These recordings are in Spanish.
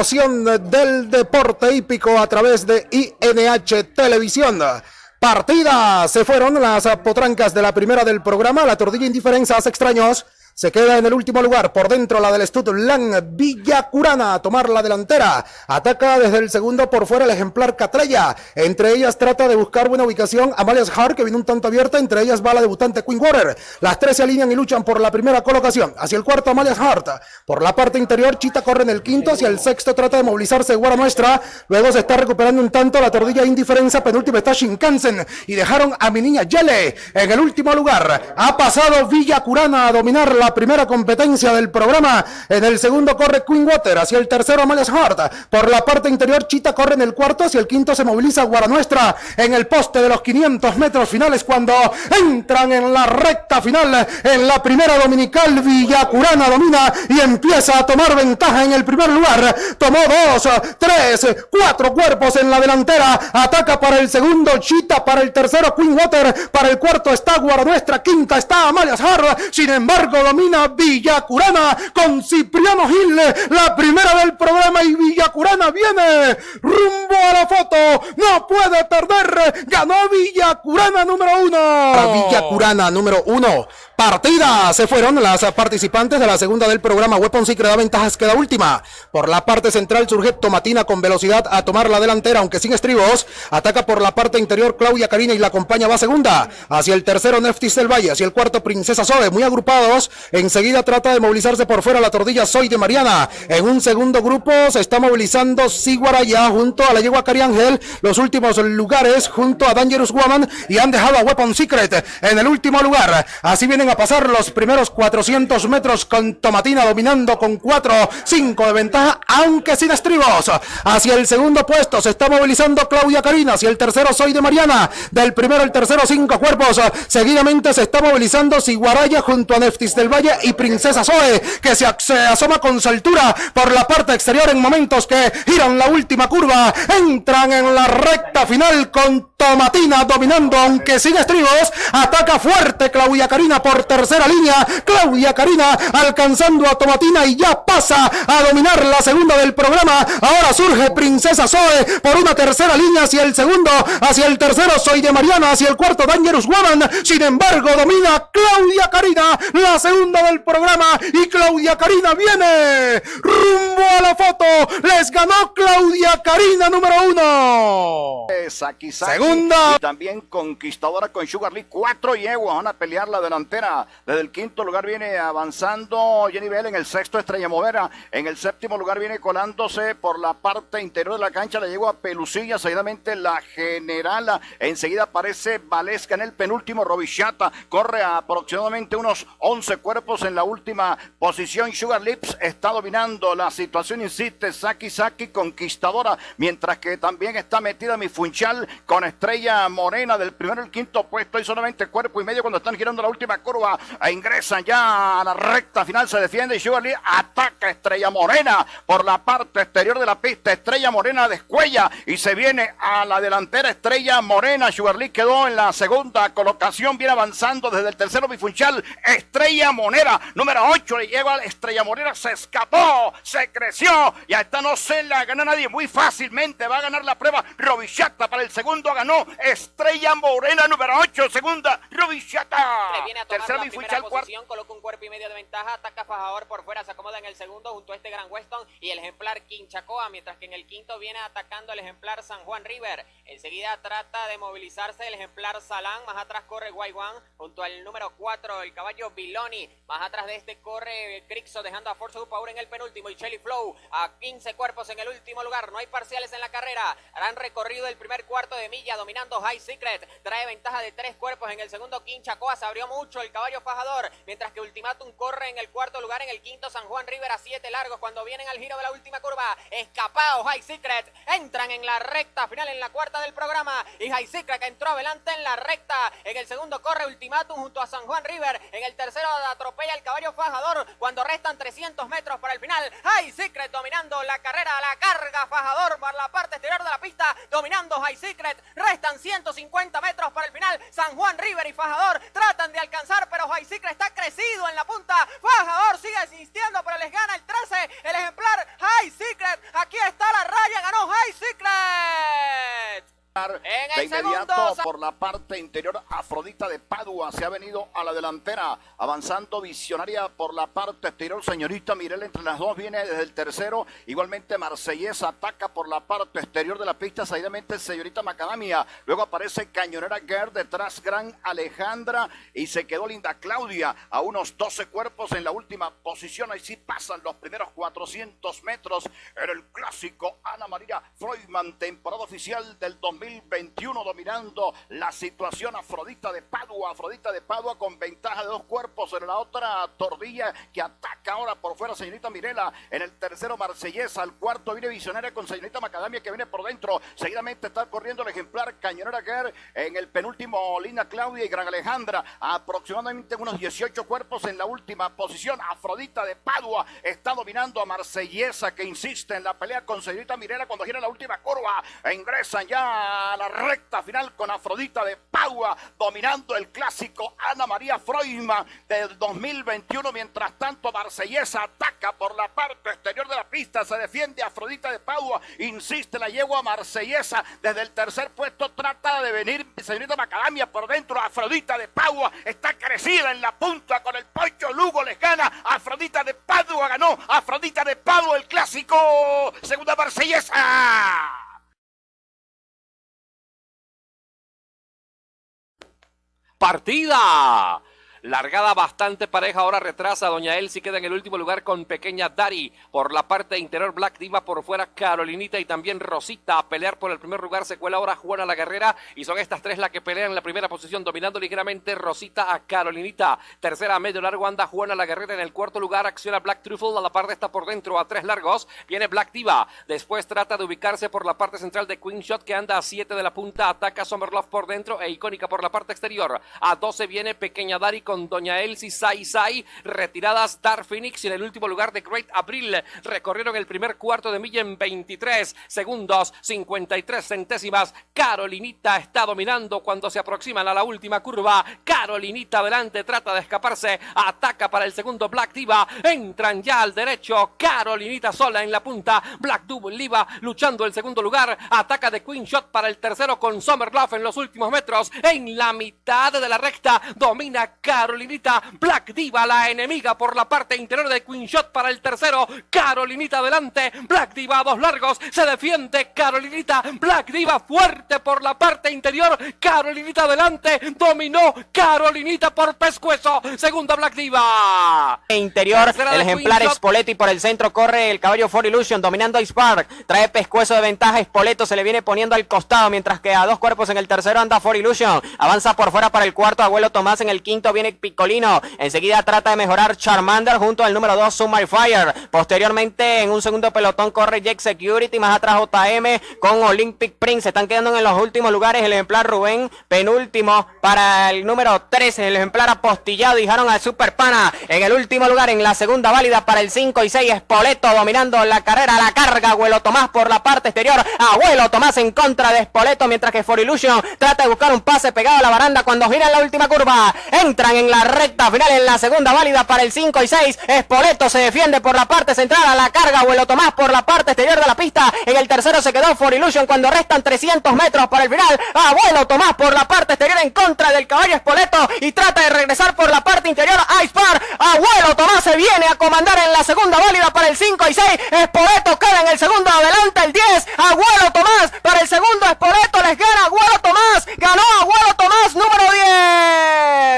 Del deporte hípico a través de INH Televisión. Partidas se fueron las potrancas de la primera del programa. La Tordilla Indiferencia hace extraños. Se queda en el último lugar, por dentro la del Studland Villacurana a tomar la delantera. Ataca desde el segundo por fuera el ejemplar Catrella. Entre ellas trata de buscar buena ubicación Amalia's Heart, que viene un tanto abierta. Entre ellas va la debutante Queen Water. Las tres se alinean y luchan por la primera colocación. Hacia el cuarto Amalia's Heart. Por la parte interior Chita corre en el quinto. Hacia el sexto trata de movilizarse Guara Nuestra. Luego se está recuperando un tanto la Tordilla Indiferencia. Penúltima está Shinkansen. Y dejaron a mi niña Yele en el último lugar. Ha pasado Villacurana a dominar la primera competencia del programa. En el segundo corre Queen Water, hacia el tercero Amalia's Heart. Por la parte interior Chita corre en el cuarto, hacia el quinto se moviliza Guara Nuestra en el poste de los 500 metros finales cuando entran en la recta final. En la primera dominical Villacurana domina y empieza a tomar ventaja en el primer lugar. Tomó 2, 3, 4 cuerpos en la delantera. Ataca para el segundo Chita, para el tercero Queen Water, para el cuarto está Guara Nuestra, quinta está Amalia's Heart. Sin embargo domina Villacurana con Cipriano Gil, la primera del programa, y Villacurana viene rumbo a la foto, no puede perder, ganó Villacurana número 1. Villacurana número 1. Partida, se fueron las participantes de la segunda del programa. Weapon Secret da ventajas, queda última. Por la parte central surge Tomatina con velocidad a tomar la delantera, aunque sin estribos. Ataca por la parte interior Claudia Karina y la acompaña, va segunda. Hacia el tercero Neftis del Valle, hacia el cuarto Princesa Zoe, muy agrupados. Enseguida trata de movilizarse por fuera la Tordilla Soy de Mariana. En un segundo grupo se está movilizando Siguaraya junto a la yegua Cari Ángel. Los últimos lugares junto a Dangerous Woman, y han dejado a Weapon Secret en el último lugar. Así vienen a pasar los primeros 400 metros con Tomatina dominando con 4-5 de ventaja, aunque sin estribos. Hacia el segundo puesto se está movilizando Claudia Karina, hacia el tercero Soy de Mariana. Del primero al tercero 5 cuerpos. Seguidamente se está movilizando Siguaraya junto a Neftis del Valle y Princesa Zoe, que se asoma con soltura por la parte exterior en momentos que giran la última curva. Entran en la recta final con Tomatina dominando, aunque sin estribos. Ataca fuerte Claudia Karina por tercera línea. Claudia Karina alcanzando a Tomatina y ya pasa a dominar la segunda del programa. Ahora surge Princesa Zoe por una tercera línea hacia el segundo, hacia el tercero Soy de Mariana, hacia el cuarto Dangerous Woman. Sin embargo domina Claudia Karina la segunda del programa, y Claudia Karina viene rumbo a la foto. Les ganó Claudia Karina número 1. Saki, segunda. Y también Conquistadora con Sugar Lee. 4 yeguas van a pelear la delantera. Desde el quinto lugar viene avanzando Jenny Bell. En el sexto Estrella Movera. En el séptimo lugar viene colándose por la parte interior de la cancha la yegua Pelusilla. Seguidamente la Generala. Enseguida aparece Valesca en el penúltimo. Robichata corre a aproximadamente unos 11 cuerpos en la última posición. Sugar Lips está dominando la situación, insiste Saki Conquistadora, mientras que también está metida mi Funchal con Estrella Morena del primero al quinto puesto. Hay solamente cuerpo y medio cuando están girando la última curva e ingresan ya a la recta final. Se defiende y Sugar Lee ataca Estrella Morena por la parte exterior de la pista. Estrella Morena descuella y se viene a la delantera Estrella Morena. Sugar Lee quedó en la segunda colocación, viene avanzando desde el tercero mi Funchal. Estrella Morena número 8 le llega a Estrella Morena, se escapó, se creció y hasta no se la gana nadie. Muy fácilmente va a ganar la prueba Robichata. Para el segundo ganó Estrella Morena número 8, segunda Robichata. Le viene a tomar tercera la primera posición, coloca un cuerpo y medio de ventaja, ataca Fajador por fuera, se acomoda en el segundo junto a este Gran Weston y el ejemplar Quinchacoa, mientras que en el quinto viene atacando el ejemplar San Juan River. Enseguida trata de movilizarse el ejemplar Salán, más atrás corre Guayguán junto al número 4, el caballo Biloni. Más atrás de este corre Crixo, dejando a Force of Power en el penúltimo, y Shelly Flow a 15 cuerpos en el último lugar. No hay parciales en la carrera. Harán recorrido el primer cuarto de milla, dominando High Secret. Trae ventaja de 3 cuerpos en el segundo. Quinchacoa se abrió mucho el caballo Fajador, mientras que Ultimatum corre en el cuarto lugar. En el quinto San Juan River a 7 largos cuando vienen al giro de la última curva. Escapado High Secret. Entran en la recta final en la cuarta del programa, y High Secret entró adelante en la recta. En el segundo corre Ultimatum junto a San Juan River. En el tercero atropella el caballo Fajador cuando restan 300 metros para el final. High Secret dominando la carrera, la carga Fajador por la parte exterior de la pista, dominando High Secret. restan 150 metros para el final. San Juan River y Fajador tratan de alcanzar, pero High Secret está crecido en la punta. Fajador sigue insistiendo, pero les gana el 13, el ejemplar High Secret. Aquí está la raya, ganó High Secret. De inmediato por la parte interior, Afrodita de Padua se ha venido a la delantera, avanzando Visionaria por la parte exterior. Señorita Mirela entre las dos viene desde el tercero. Igualmente Marsellesa ataca por la parte exterior de la pista, seguidamente Señorita Macadamia. Luego aparece Cañonera Girl, detrás Gran Alejandra y se quedó Linda Claudia a unos 12 cuerpos en la última posición. Ahí sí pasan los primeros 400 metros en el clásico Ana María Freudman, temporada oficial del 2021, dominando la situación Afrodita de Padua con ventaja de 2 cuerpos en la otra Tordilla, que ataca ahora por fuera Señorita Mirela. En el tercero Marsellesa, al cuarto viene Visionaria con Señorita Macadamia que viene por dentro. Seguidamente está corriendo el ejemplar Cañonera Guerra, en el penúltimo Linda Claudia y Gran Alejandra, aproximadamente unos 18 cuerpos en la última posición. Afrodita de Padua está dominando a Marsellesa, que insiste en la pelea con Señorita Mirela cuando gira la última curva e ingresan ya a la recta final con Afrodita de Padua dominando el clásico Ana María Freudman del 2021. Mientras tanto Marsellesa ataca por la parte exterior de la pista, se defiende Afrodita de Padua, insiste la yegua Marsellesa desde el tercer puesto, trata de venir Señorita Macadamia por dentro. Afrodita de Padua está crecida en la punta con el Pocho Lugo, les gana Afrodita de Padua, ganó Afrodita de Padua el clásico, segunda Marsellesa. Partida. Largada bastante pareja, ahora retrasa Doña Elsie, queda en el último lugar con Pequeña Dari. Por la parte interior Black Diva, por fuera Carolinita y también Rosita. A pelear por el primer lugar se cuela ahora Juana la Guerrera y son estas tres las que pelean en la primera posición, dominando ligeramente Rosita a Carolinita. Tercera a medio largo anda Juana la Guerrera, en el cuarto lugar acciona Black Truffle, a la parte está por dentro a 3 largos, viene Black Diva. Después trata de ubicarse por la parte central de Queen Shot, que anda a 7 de la punta, ataca Summer Love por dentro e Icónica por la parte exterior. A 12 viene Pequeña Dari con Doña Elsie, Sai, retiradas Dark Phoenix y en el último lugar de Great Abril. Recorrieron el primer cuarto de milla en 23 segundos, 53 centésimas. Carolinita está dominando cuando se aproximan a la última curva. Carolinita adelante, trata de escaparse, ataca para el segundo Black Diva, entran ya al derecho, Carolinita sola en la punta, Black Diva luchando el segundo lugar, ataca de Queen Shot para el tercero con Summer Love en los últimos metros, en la mitad de la recta, domina Carolinita. Black Diva, la enemiga por la parte interior de Queen Shot para el tercero. Carolinita adelante, Black Diva a 2 largos, se defiende Carolinita. Black Diva fuerte por la parte interior, Carolinita adelante, dominó Carolinita por pescuezo. Segunda Black Diva. Interior, tercera el ejemplar Spoleto y por el centro corre el caballo For Illusion dominando a Spark. Trae pescuezo de ventaja, Spoleto se le viene poniendo al costado, mientras que a 2 cuerpos en el tercero anda For Illusion. Avanza por fuera para el cuarto Abuelo Tomás, en el quinto viene Picolino. Enseguida trata de mejorar Charmander junto al número 2 Summer Fire. Posteriormente en un segundo pelotón corre Jack Security, más atrás JM con Olympic Prince. Se están quedando en los últimos lugares el ejemplar Rubén, penúltimo para el número 13, el ejemplar Apostillado. Dejaron al Super Pana en el último lugar. En la segunda válida para el 5 y 6 Spoleto dominando la carrera, la carga Abuelo Tomás por la parte exterior. Abuelo Tomás en contra de Spoleto, mientras que For Illusion trata de buscar un pase pegado a la baranda cuando gira en la última curva. Entran en la recta final en la segunda válida para el 5 y 6. Spoleto se defiende por la parte central, a la carga Abuelo Tomás por la parte exterior de la pista. En el tercero se quedó For Illusion cuando restan 300 metros para el final. Abuelo Tomás por la parte exterior en contra del caballo Spoleto y trata de regresar por la parte interior Ice Bar. Abuelo Tomás se viene a comandar en la segunda válida para el 5 y 6. Spoleto queda en el segundo, adelante el 10. Abuelo Tomás para el segundo, Spoleto les gana Abuelo Tomás. Ganó Abuelo Tomás, número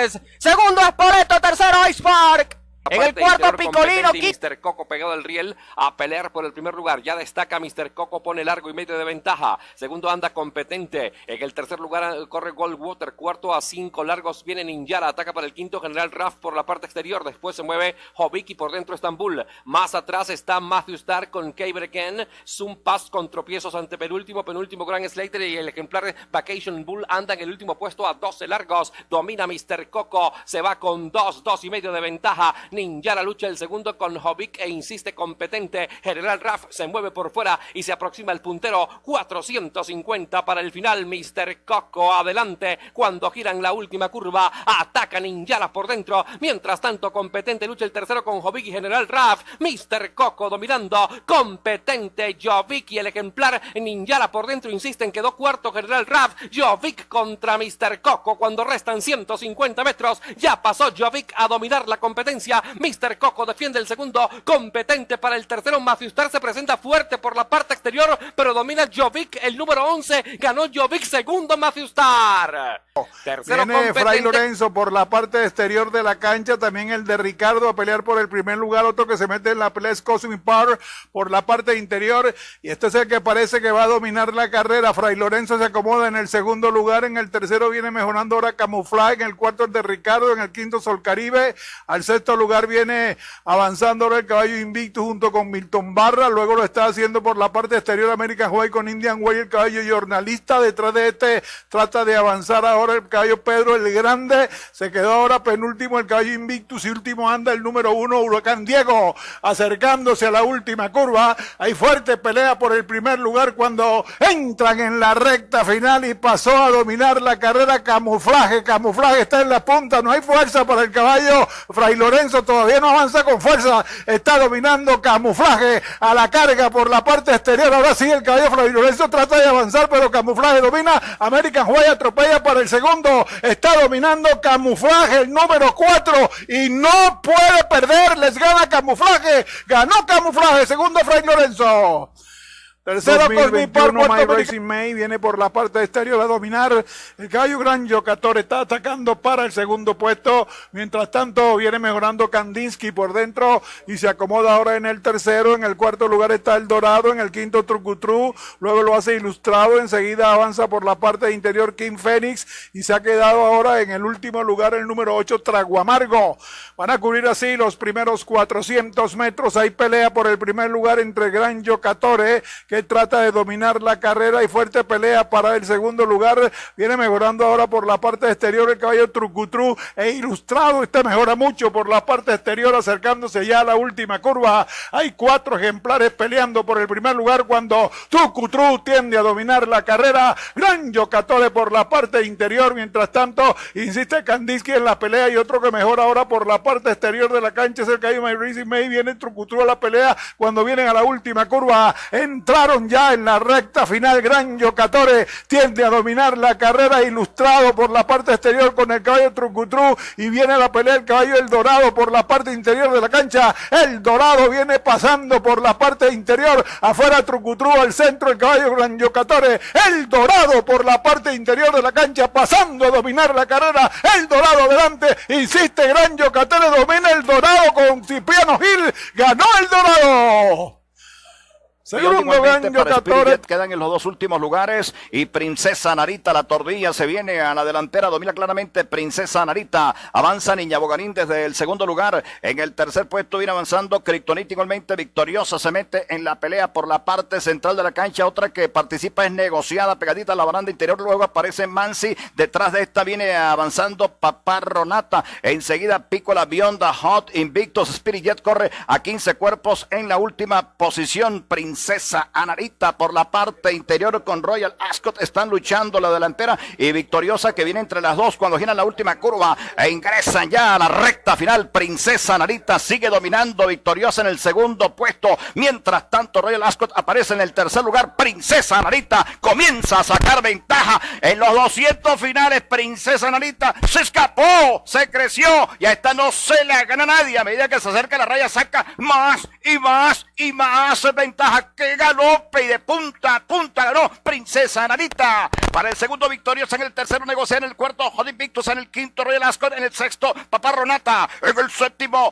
10. Segundo Spoleto, tercero Ice Park. En el cuarto Picolino, Mr. Coco pegado al riel a pelear por el primer lugar. Ya destaca Mr. Coco, pone largo y medio de ventaja. Segundo anda Competente. En el tercer lugar corre Goldwater. Cuarto a 5 largos viene Ninjara. Ataca para el quinto General Raff por la parte exterior. Después se mueve Hobiki por dentro Estambul. Más atrás está Matthew Starr con K-Breaken. Zoom Pass con tropiezos ante penúltimo Grand Slater y el ejemplar Vacation Bull anda en el último puesto a 12 largos. Domina Mr. Coco. Se va con 2 y medio de ventaja. Ninjara lucha lucha el segundo con Jovic e insiste competente. General Raf se mueve por fuera y se aproxima el puntero. 450 para el final. Mr. Coco adelante cuando giran la última curva. Ataca Ninjala por dentro. Mientras tanto, competente lucha el tercero con Jovic y General Raf. Mr. Coco dominando. Competente Jovic y el ejemplar Ninjala por dentro. Insisten, quedó cuarto General Raf. Jovic contra Mr. Coco cuando restan 150 metros. Ya pasó Jovic a dominar la competencia. Mr. Coco defiende el segundo. Competente para el tercero. Matthew Star se presenta fuerte por la parte exterior, pero domina Jovic, el número 11. Ganó Jovic, segundo Matthew Star. Tercero Viene competente. Fray Lorenzo por la parte exterior de la cancha. También el de Ricardo a pelear por el primer lugar. Otro que se mete en la pelea es Cosmic Power por la parte interior. Y este es el que parece que va a dominar la carrera. Fray Lorenzo se acomoda en el segundo lugar. En el tercero viene mejorando ahora Camuflaje. En el cuarto el de Ricardo. En el quinto Sol Caribe. Al sexto lugar viene avanzando ahora el caballo Invictus junto con Milton Barra. Luego lo está haciendo por la parte exterior American Way con Indian Way el caballo Jornalista. Detrás de este trata de avanzar ahora el caballo Pedro el Grande. Se quedó ahora penúltimo el caballo Invictus y último anda el número 1 Huracán Diego, acercándose a la última curva. Hay fuerte pelea por el primer lugar cuando entran en la recta final y pasó a dominar la carrera Camuflaje. Camuflaje está en la punta, no hay fuerza para el caballo. Fray Lorenzo todavía no avanza con fuerza, está dominando Camuflaje a la carga por la parte exterior. Ahora sí el caballo Fray Lorenzo trata de avanzar, pero Camuflaje domina. American Way atropella para el segundo, está dominando Camuflaje, el número 4, y no puede perder, les gana Camuflaje, ganó Camuflaje, segundo Fray Lorenzo. Tercero Cosmic Power, My Racing May viene por la parte exterior a dominar. El caballo Gran Yocator está atacando para el segundo puesto. Mientras tanto viene mejorando Kandinsky por dentro y se acomoda ahora en el tercero. En el cuarto lugar está el Dorado, en el quinto Trucutru. Luego lo hace Ilustrado. Enseguida avanza por la parte interior King Phoenix y se ha quedado ahora en el último lugar el número 8 Traguamargo. Van a cubrir así los primeros 400 metros. Hay pelea por el primer lugar entre Gran Yocatore, que trata de dominar la carrera, y fuerte pelea para el segundo lugar. Viene mejorando ahora por la parte exterior el caballo Trucutru e Ilustrado. Este mejora mucho por la parte exterior, acercándose ya a la última curva. Hay 4 ejemplares peleando por el primer lugar cuando Trucutru tiende a dominar la carrera. Gran Yocatore por la parte interior. Mientras tanto, insiste Kandinsky en la pelea, y otro que mejora ahora por la parte exterior de la cancha es el caballo My Racing May. Viene Trucutru a la pelea cuando vienen a la última curva. Entraron ya en la recta final. Gran Yocatore tiende a dominar la carrera. Ilustrado por la parte exterior con el caballo Trucutru, y viene a la pelea el caballo El Dorado por la parte interior de la cancha. El Dorado viene pasando por la parte interior, afuera Trucutru, al centro el caballo Gran Yocatore. El Dorado por la parte interior de la cancha, pasando a dominar la carrera. El Dorado adelante, insiste Gran Yocatore, domina el Dorado con Cipriano Gil, ganó el Dorado. Segundo Gran Yocatore quedan en los 2 últimos lugares, y Princesa Narita, la tordilla, se viene a la delantera, domina claramente Princesa Narita. Avanza Niña Bogarín desde el segundo lugar. En el tercer puesto viene avanzando Kryptonit, igualmente victoriosa, se mete en la pelea por la parte central de la cancha. Otra que participa es Negociada, pegadita a la baranda interior. Luego aparece Mansi, detrás de esta viene avanzando Paparronata. Enseguida Piccola, Bionda, Hot, Invictus, Spirit Jet corre a 15 cuerpos en la última posición. Princesa Narita por la parte interior con Royal Ascot están luchando la delantera, y victoriosa que viene entre las dos cuando giran la última curva e ingresan ya a la recta final. Princesa Narita sigue dominando, victoriosa en el segundo puesto. Mientras tanto Royal Ascot aparece en el tercer lugar. Princesa Narita comienza a sacar ventaja en los 200 finales. Princesa Narita se escapó, se creció, y a esta no se la gana nadie. A medida que se acerca a la raya saca más y más y más ventaja. Que galope, y de punta a punta ganó Princesa Narita. Para el segundo victoriosa, en el tercero Negocia, en el cuarto Hot Invictus, en el quinto Royal Ascot, en el sexto Paparronata, en el séptimo